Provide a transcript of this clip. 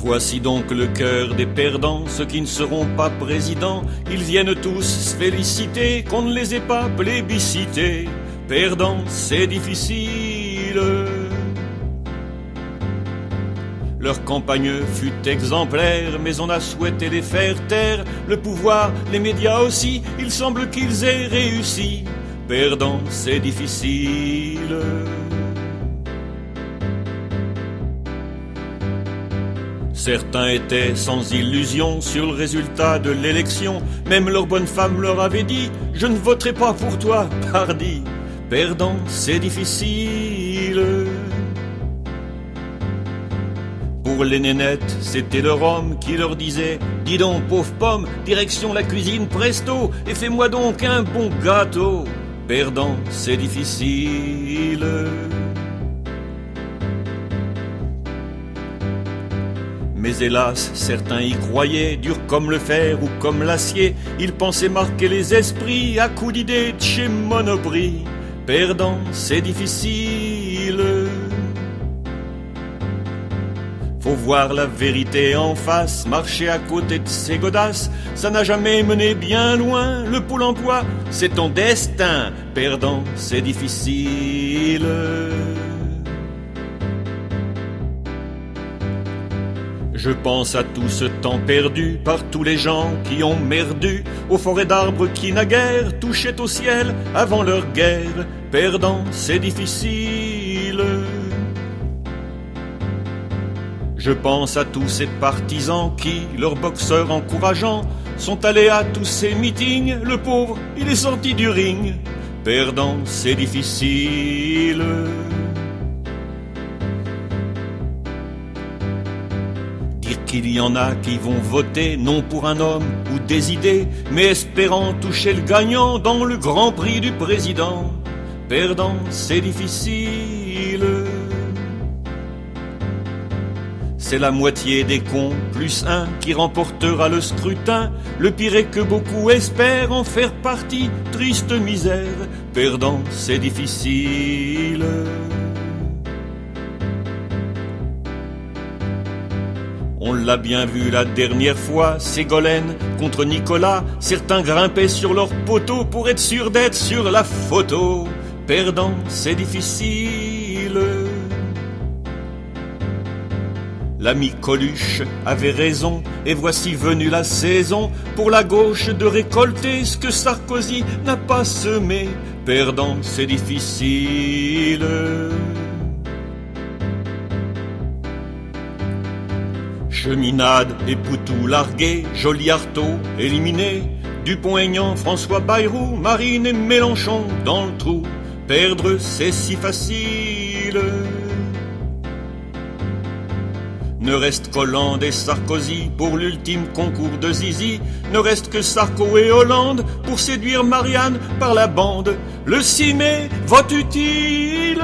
Voici donc le cœur des perdants, ceux qui ne seront pas présidents. Ils viennent tous se féliciter qu'on ne les ait pas plébiscités. Perdants, c'est difficile. Leur campagne fut exemplaire, mais on a souhaité les faire taire. Le pouvoir, les médias aussi, il semble qu'ils aient réussi. Perdants, c'est difficile. Certains étaient sans illusion sur le résultat de l'élection. Même leur bonne femme leur avait dit « Je ne voterai pas pour toi, pardi ». Perdant, c'est difficile. Pour les nénettes, c'était leur homme qui leur disait « Dis donc, pauvre pomme, direction la cuisine presto, et fais-moi donc un bon gâteau ». Perdant, c'est difficile. Mais hélas, certains y croyaient, durs comme le fer ou comme l'acier. Ils pensaient marquer les esprits à coups d'idées de chez Monoprix. Perdant, c'est difficile. Faut voir la vérité en face, marcher à côté de ces godasses. Ça n'a jamais mené bien loin, le pôle emploi, c'est ton destin. Perdant, c'est difficile. Je pense à tout ce temps perdu par tous les gens qui ont merdu aux forêts d'arbres qui naguère touchaient au ciel avant leur guerre. Perdant, c'est difficile. Je pense à tous ces partisans qui, leurs boxeurs encourageants, sont allés à tous ces meetings. Le pauvre, il est sorti du ring. Perdant, c'est difficile. Qu'il y en a qui vont voter non pour un homme ou des idées, mais espérant toucher le gagnant dans le grand prix du président. Perdant, c'est difficile. C'est la moitié des cons plus un qui remportera le scrutin. Le pire est que beaucoup espèrent en faire partie. Triste misère, perdant, c'est difficile. On l'a bien vu la dernière fois, Ségolène contre Nicolas. Certains grimpaient sur leur poteau pour être sûrs d'être sur la photo. Perdant, c'est difficile. L'ami Coluche avait raison, et voici venue la saison pour la gauche de récolter ce que Sarkozy n'a pas semé. Perdant, c'est difficile. Cheminade et Poutou largué, Joly Artaud éliminé, Dupont-Aignan, François Bayrou, Marine et Mélenchon dans le trou. Perdre, c'est si facile. Ne reste qu'Hollande et Sarkozy pour l'ultime concours de zizi. Ne reste que Sarko et Hollande pour séduire Marianne par la bande. Le 6 mai, vote utile.